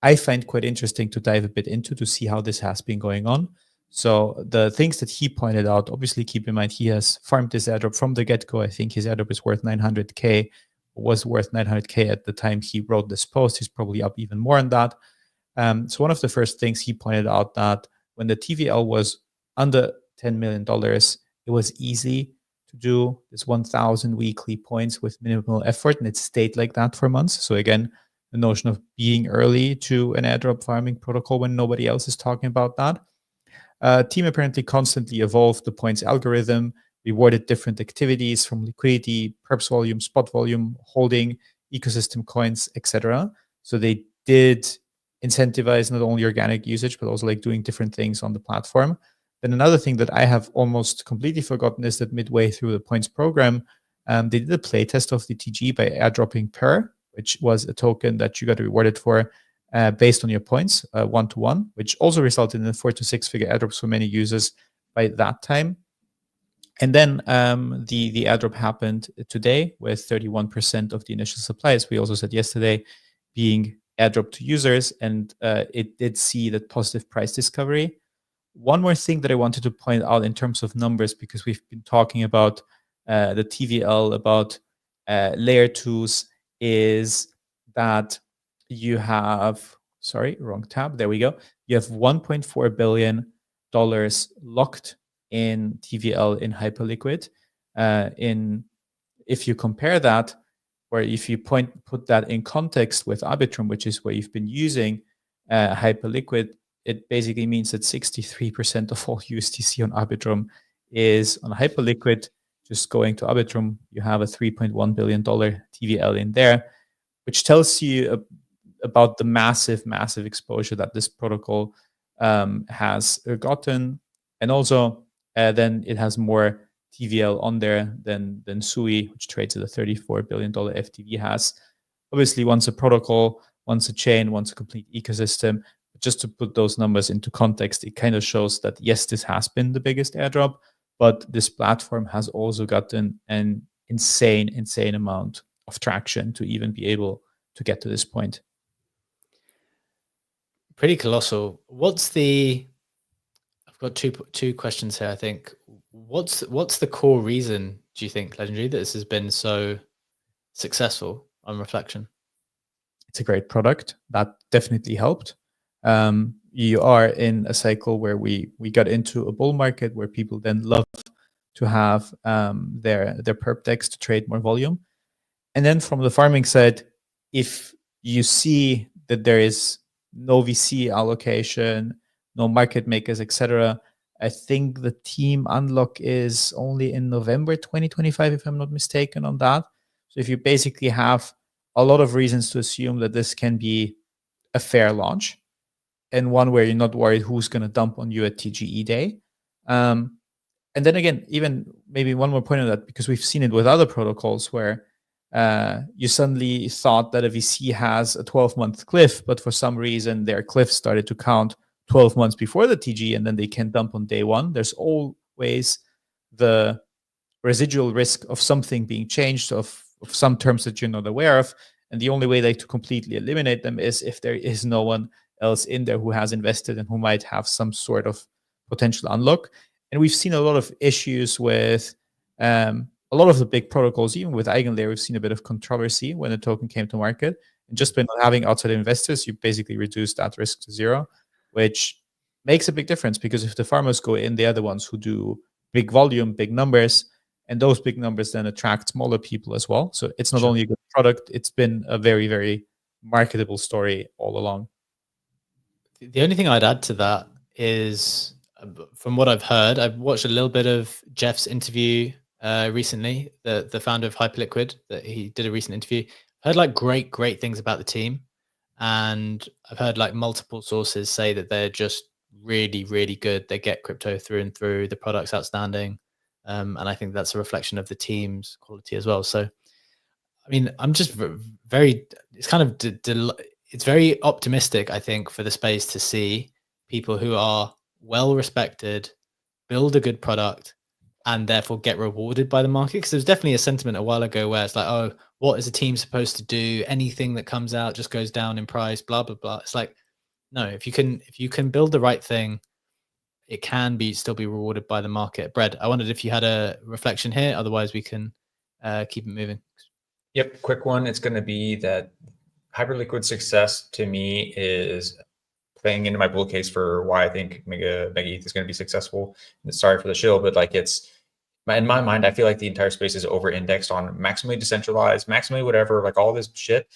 I find quite interesting to dive a bit into to see how this has been going on. So the things that he pointed out, obviously keep in mind, he has farmed this airdrop from the get-go. I think his airdrop is worth 900K, was worth 900K at the time he wrote this post. He's probably up even more on that. So one of the first things he pointed out that when the TVL was under $10 million, it was easy to do this 1,000 weekly points with minimal effort, and it stayed like that for months. So again, the notion of being early to an airdrop farming protocol when nobody else is talking about that. Team apparently constantly evolved the points algorithm, rewarded different activities from liquidity, perps volume, spot volume, holding, ecosystem coins, etc. So they did incentivize not only organic usage, but also like doing different things on the platform. Then another thing that I have almost completely forgotten is that midway through the points program, they did a playtest of the TGE by airdropping Per, which was a token that you got rewarded for based on your points, 1-to-1, which also resulted in 4 to 6 figure airdrops for many users by that time. And then the airdrop happened today with 31% of the initial supply, as we also said yesterday, being airdropped to users, and it did see that positive price discovery. One more thing that I wanted to point out in terms of numbers, because we've been talking about the TVL, about layer 2s, is that you have, sorry, wrong tab, there we go. You have $1.4 billion locked in TVL in Hyperliquid. If you compare that, or if you put that in context with Arbitrum, which is where you've been using Hyperliquid, it basically means that 63% of all USDC on Arbitrum is on Hyperliquid. Just going to Arbitrum, you have a $3.1 billion TVL in there, which tells you about the massive, massive exposure that this protocol has gotten. And also, then it has more TVL on there than SUI, which trades at a $34 billion FTV has. Obviously, once a protocol, once a chain, once a complete ecosystem, just to put those numbers into context, it kind of shows that, yes, this has been the biggest airdrop, but this platform has also gotten an insane amount of traction to even be able to get to this point. Pretty colossal. I've got two questions here, I think. What's the core reason, do you think, Legendary, that this has been so successful on reflection? It's a great product. That definitely helped. You are in a cycle where we got into a bull market where people then love to have their perp dex to trade more volume. And then from the farming side, if you see that there is no VC allocation, no market makers, etc., I think the team unlock is only in November 2025, if I'm not mistaken on that. So if you basically have a lot of reasons to assume that this can be a fair launch, and one where you're not worried who's going to dump on you at TGE day. And then again, even maybe one more point on that, because we've seen it with other protocols where you suddenly thought that a VC has a 12-month cliff, but for some reason their cliff started to count 12 months before the TG, and then they can dump on day one. There's always the residual risk of something being changed, of some terms that you're not aware of. And the only way to completely eliminate them is if there is no one else in there who has invested and who might have some sort of potential unlock. And we've seen a lot of issues with a lot of the big protocols, even with EigenLayer, we've seen a bit of controversy when the token came to market. And just by not having outside investors, you basically reduce that risk to zero, which makes a big difference, because if the farmers go in, they are the ones who do big volume, big numbers, and those big numbers then attract smaller people as well. So it's not only a good product, it's been a very, very marketable story all along. The only thing I'd add to that is, from what I've heard, I've watched a little bit of Jeff's interview recently, the founder of Hyperliquid, that he did a recent interview. Heard like great things about the team, and I've heard like multiple sources say that they're just really good. They get crypto through and through. The product's outstanding, and I think that's a reflection of the team's quality as well. So, I mean, I'm just very. It's kind of it's very optimistic, I think, for the space to see people who are well respected build a good product and therefore get rewarded by the market. Because there's definitely a sentiment a while ago where it's like, oh, what is a team supposed to do? Anything that comes out just goes down in price, blah blah blah. It's like, no, if you can build the right thing, it can still be rewarded by the market. Brad, I wondered if you had a reflection here. Otherwise, we can keep it moving. Yep, quick one. It's going to be that Hyperliquid success to me is playing into my bull case for why I think Mega ETH is going to be successful. Sorry for the shill, but like in my mind, I feel like the entire space is over indexed on maximally decentralized, maximally whatever, like all this shit.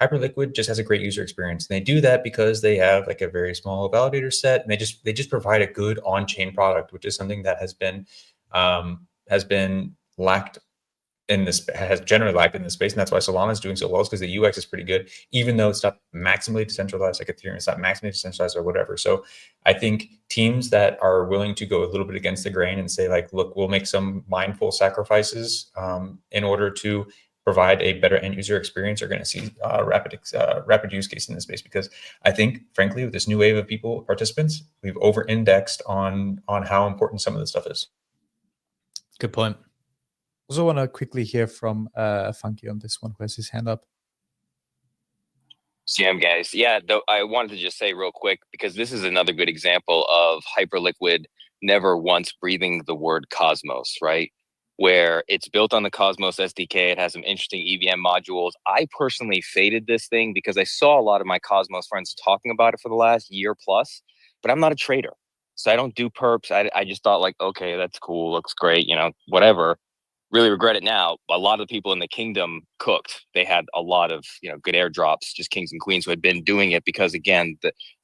Hyperliquid just has a great user experience. And they do that because they have like a very small validator set, and they just provide a good on-chain product, which is something that has been lacked in this, has generally lacked in this space. And that's why Solana is doing so well, is because the UX is pretty good, even though it's not maximally decentralized like Ethereum, it's not maximally decentralized or whatever. So I think teams that are willing to go a little bit against the grain and say like, look, we'll make some mindful sacrifices in order to provide a better end user experience are going to see rapid use case in this space. Because I think, frankly, with this new wave of participants, we've over indexed on how important some of this stuff is. Good point. Also want to quickly hear from Funky on this one, who has his hand up. CM guys, yeah, though I wanted to just say real quick, because this is another good example of Hyperliquid never once breathing the word Cosmos, right? Where it's built on the Cosmos SDK. It has some interesting EVM modules. I personally faded this thing because I saw a lot of my Cosmos friends talking about it for the last year plus, but I'm not a trader. So I don't do perps. I just thought like, okay, that's cool. Looks great. Whatever. Really regret it now. A lot of the people in the kingdom cooked. They had a lot of good airdrops, just kings and queens who had been doing it because, again,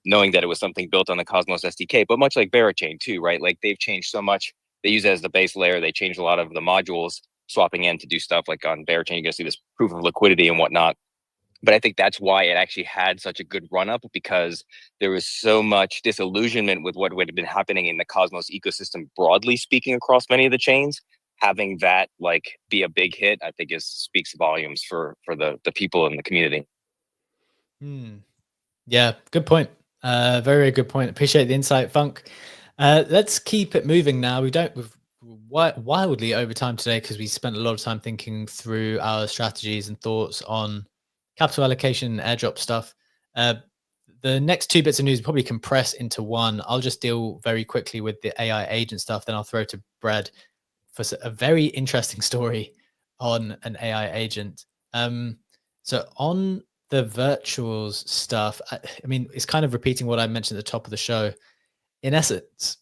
knowing that it was something built on the Cosmos SDK, but much like Berachain too, right? Like they've changed so much. They use it as the base layer. They changed a lot of the modules, swapping in to do stuff like on Berachain. You're gonna see this proof of liquidity and whatnot. But I think that's why it actually had such a good run up, because there was so much disillusionment with what would have been happening in the Cosmos ecosystem, broadly speaking, across many of the chains. Having that like be a big hit, I think speaks volumes for the people in the community. Yeah, good point. Very good point. Appreciate the insight, Funk. Let's keep it moving now. We've wildly over time today because we spent a lot of time thinking through our strategies and thoughts on capital allocation and airdrop stuff. The next two bits of news probably compress into one. I'll just deal very quickly with the AI agent stuff, then I'll throw to Brad for a very interesting story on an AI agent. So on the virtuals stuff, I mean, it's kind of repeating what I mentioned at the top of the show. In essence,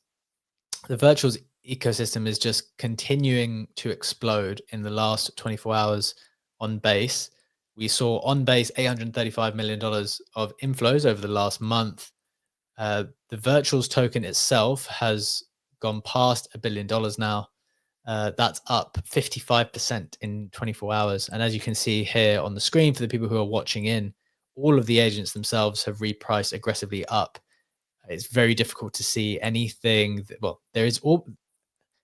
the virtuals ecosystem is just continuing to explode in the last 24 hours on Base. We saw on Base $835 million of inflows over the last month. The virtuals token itself has gone past $1 billion now. That's up 55% in 24 hours. And as you can see here on the screen, for the people who are watching in, all of the agents themselves have repriced aggressively up. It's very difficult to see anything.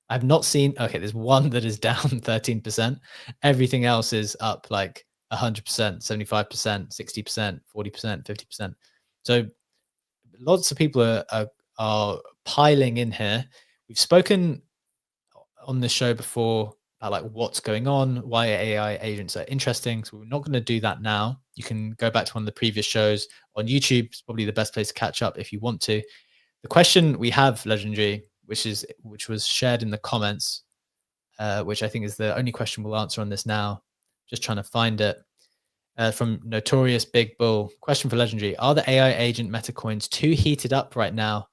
I've not seen, okay, there's one that is down 13%. Everything else is up like 100%, 75%, 60%, 40%, 50%. So lots of people are piling in here. We've spoken on the show before about like what's going on, why AI agents are interesting. So we're not going to do that now. You can go back to one of the previous shows on YouTube. It's probably the best place to catch up if you want to. The question we have, Legendary, which was shared in the comments, which I think is the only question we'll answer on this now. Just trying to find it. From Notorious Big Bull. Question for Legendary. Are the AI agent meta coins too heated up right now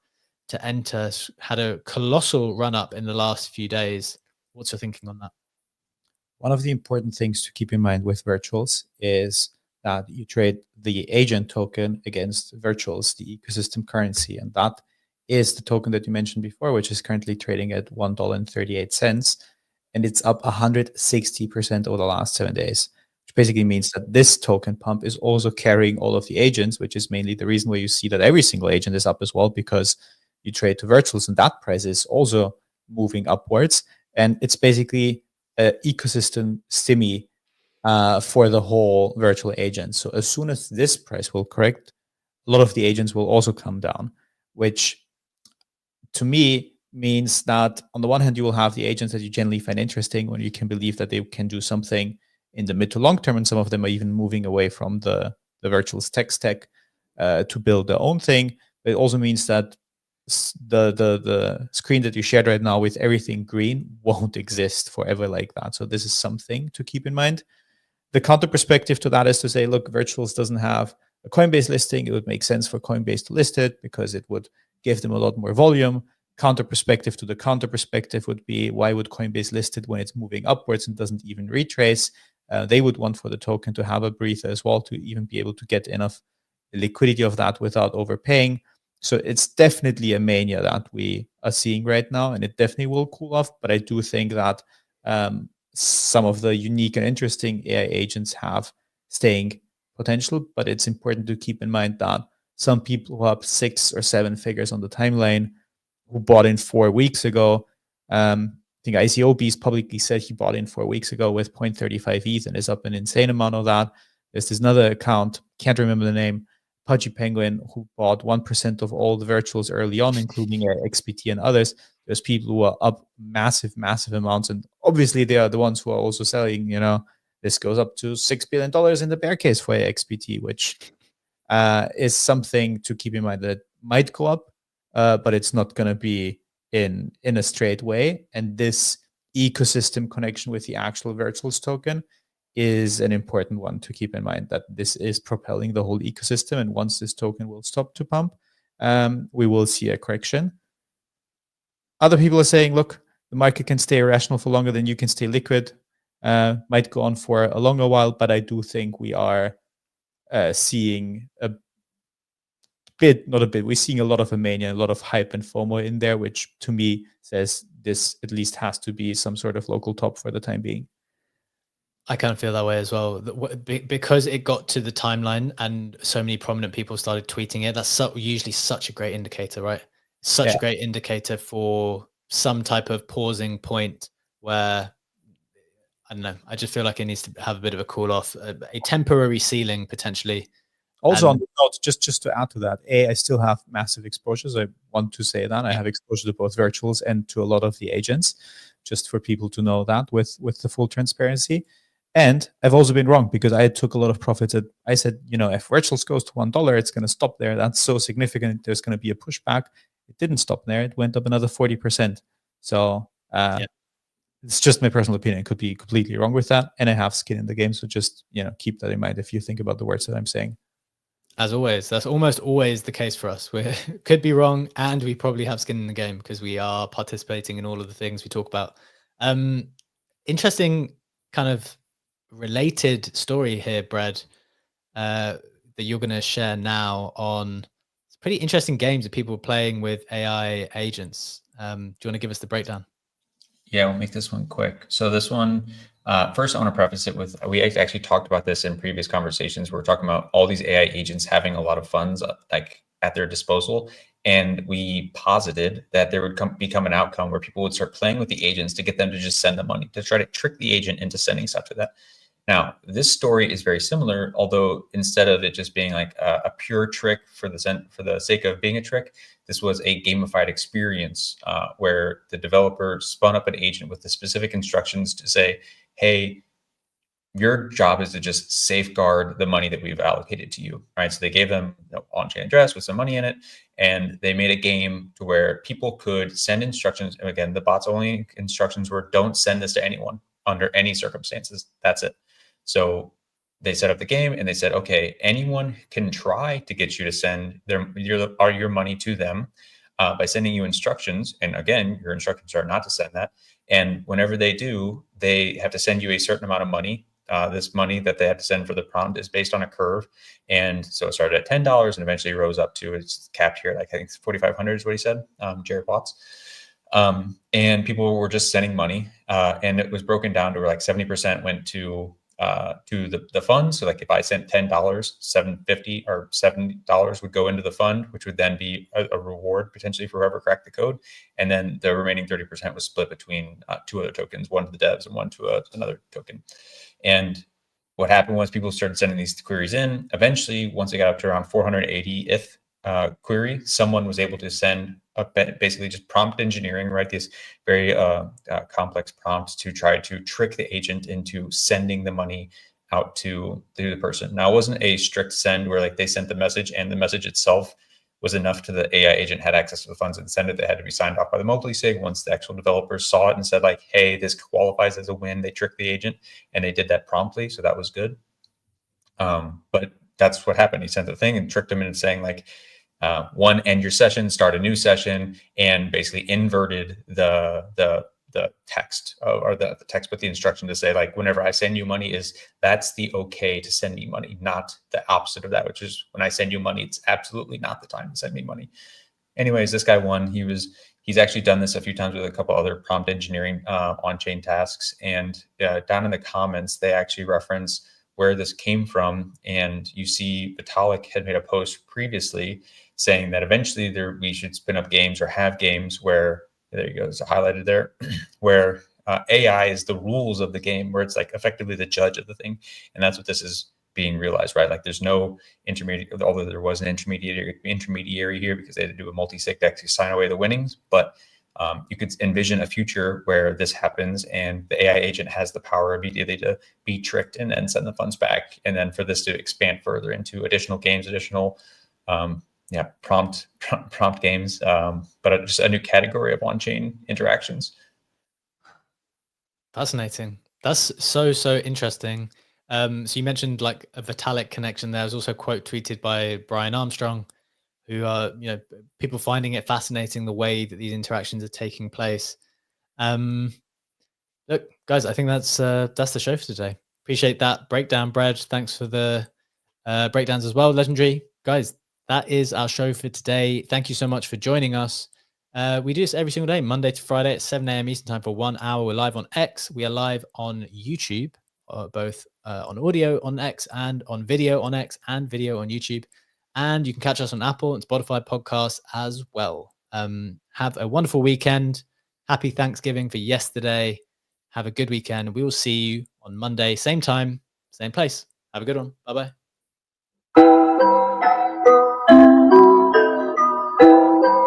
to enter? Had a colossal run up in the last few days. What's your thinking on that? One of the important things to keep in mind with virtuals is that you trade the agent token against virtuals, the ecosystem currency. And that is the token that you mentioned before, which is currently trading at $1.38. And it's up 160% over the last 7 days, which basically means that this token pump is also carrying all of the agents, which is mainly the reason why you see that every single agent is up as well, because you trade to virtuals and that price is also moving upwards. And it's basically an ecosystem stimmy for the whole virtual agent. So as soon as this price will correct, a lot of the agents will also come down, which to me means that on the one hand, you will have the agents that you generally find interesting when you can believe that they can do something in the mid to long term, and some of them are even moving away from the virtuals tech stack to build their own thing. But it also means that the screen that you shared right now with everything green won't exist forever like that. So this is something to keep in mind. The counter perspective to that is to say, look, virtuals doesn't have a Coinbase listing. It would make sense for Coinbase to list it because it would give them a lot more volume. Counter perspective to the counter perspective would be, why would Coinbase list it when it's moving upwards and doesn't even retrace? They would want for the token to have a breather as well, to even be able to get enough liquidity of that without overpaying. So it's definitely a mania that we are seeing right now, and it definitely will cool off. But I do think that some of the unique and interesting AI agents have staying potential, but it's important to keep in mind that some people who have 6 or 7 figures on the timeline who bought in 4 weeks ago, I think ICO Beast publicly said he bought in 4 weeks ago with 0.35 ETH and is up an insane amount of that. There's this another account, can't remember the name, Pudgy Penguin, who bought 1% of all the virtuals early on, including XPT and others. There's people who are up massive amounts. And obviously they are the ones who are also selling, this goes up to $6 billion in the bear case for XPT, which is something to keep in mind that might go up, but it's not going to be in a straight way. And this ecosystem connection with the actual virtuals token is an important one to keep in mind, that this is propelling the whole ecosystem. And once this token will stop to pump, we will see a correction. Other people are saying, look, the market can stay irrational for longer than you can stay liquid. Might go on for a longer while, but I do think we are seeing we're seeing a lot of mania, a lot of hype and FOMO in there, which to me says this at least has to be some sort of local top for the time being. I kind of feel that way as well, because it got to the timeline and so many prominent people started tweeting it. That's usually such a great indicator, right? Such a great indicator for some type of pausing point where, I don't know, I just feel like it needs to have a bit of a cool off, a temporary ceiling potentially. Also, on the note, just to add to that, I still have massive exposures. I want to say that I have exposure to both virtuals and to a lot of the agents, just for people to know that with the full transparency. And I've also been wrong, because I took a lot of profits. I said, if virtuals goes to $1, it's going to stop there. That's so significant. There's going to be a pushback. It didn't stop there. It went up another 40%. So it's just my personal opinion. I could be completely wrong with that. And I have skin in the game. So just, keep that in mind if you think about the words that I'm saying. As always, that's almost always the case for us. We could be wrong, and we probably have skin in the game because we are participating in all of the things we talk about. Interesting kind of related story here, Brad, that you're going to share now on pretty interesting games that people are playing with AI agents. Do you want to give us the breakdown? Yeah, we'll make this one quick. So this one, first I want to preface it with, we actually talked about this in previous conversations. We're talking about all these AI agents having a lot of funds like at their disposal. And we posited that there would become an outcome where people would start playing with the agents to get them to just send the money, to try to trick the agent into sending stuff to that. Now, this story is very similar, although instead of it just being like a pure trick for the sake of being a trick, this was a gamified experience where the developer spun up an agent with the specific instructions to say, hey, your job is to just safeguard the money that we've allocated to you, right? So they gave them an on-chain address with some money in it, and they made a game to where people could send instructions. And again, the bot's only instructions were, don't send this to anyone under any circumstances. That's it. So they set up the game and they said, okay, anyone can try to get you to send your money to them by sending you instructions. And again, your instructions are not to send that. And whenever they do, they have to send you a certain amount of money this money that they had to send for the prompt is based on a curve. And so it started at $10 and eventually rose up to, it's capped here, like I think 4,500 is what he said, Jared Watts. And people were just sending money, and it was broken down to where like 70% went to the fund. So like if I sent $10, $7.50 or $7 would go into the fund, which would then be a reward potentially for whoever cracked the code. And then the remaining 30% was split between two other tokens, one to the devs and one to another token. And what happened was people started sending these queries in. Eventually, once they got up to around 480 ETH query, someone was able to send basically just prompt engineering, right? These very complex prompts to try to trick the agent into sending the money out to the person. Now, it wasn't a strict send where like they sent the message and the message itself was enough to the AI agent had access to the funds and send it. They had to be signed off by the multi-sig. Once the actual developers saw it and said like, hey, this qualifies as a win, they tricked the agent, and they did that promptly. So that was good. But that's what happened. He sent the thing and tricked them into saying like, one, end your session, start a new session, and basically inverted the text or the text with the instruction to say like, whenever I send you money, that's the okay to send me money, not the opposite of that, which is when I send you money, it's absolutely not the time to send me money. Anyways, this guy won. He's actually done this a few times with a couple other prompt engineering on-chain tasks. And down in the comments, they actually reference where this came from. And you see Vitalik had made a post previously saying that eventually we should spin up games or have games where, there you go, it's highlighted there, where AI is the rules of the game, where it's like effectively the judge of the thing. And that's what this is being realized, right? Like there's no intermediate, although there was an intermediary here because they had to do a multi-sig deck to sign away the winnings. But you could envision a future where this happens and the AI agent has the power immediately to be tricked and then send the funds back. And then for this to expand further into additional games, additional prompt games, but just a new category of on-chain interactions. Fascinating. That's so interesting. So you mentioned like a Vitalik connection. There was also a quote tweeted by Brian Armstrong, who are, people finding it fascinating the way that these interactions are taking place. Look, guys, I think that's the show for today. Appreciate that breakdown, Brad. Thanks for the breakdowns as well. Legendary guys, that is our show for today. Thank you so much for joining us. We do this every single day, Monday to Friday at 7 a.m. Eastern time for 1 hour. We're live on X. We are live on YouTube, both on audio on X and on video on X and video on YouTube. And you can catch us on Apple and Spotify podcasts as well. Have a wonderful weekend. Happy Thanksgiving for yesterday. Have a good weekend. We will see you on Monday, same time, same place. Have a good one. Bye-bye.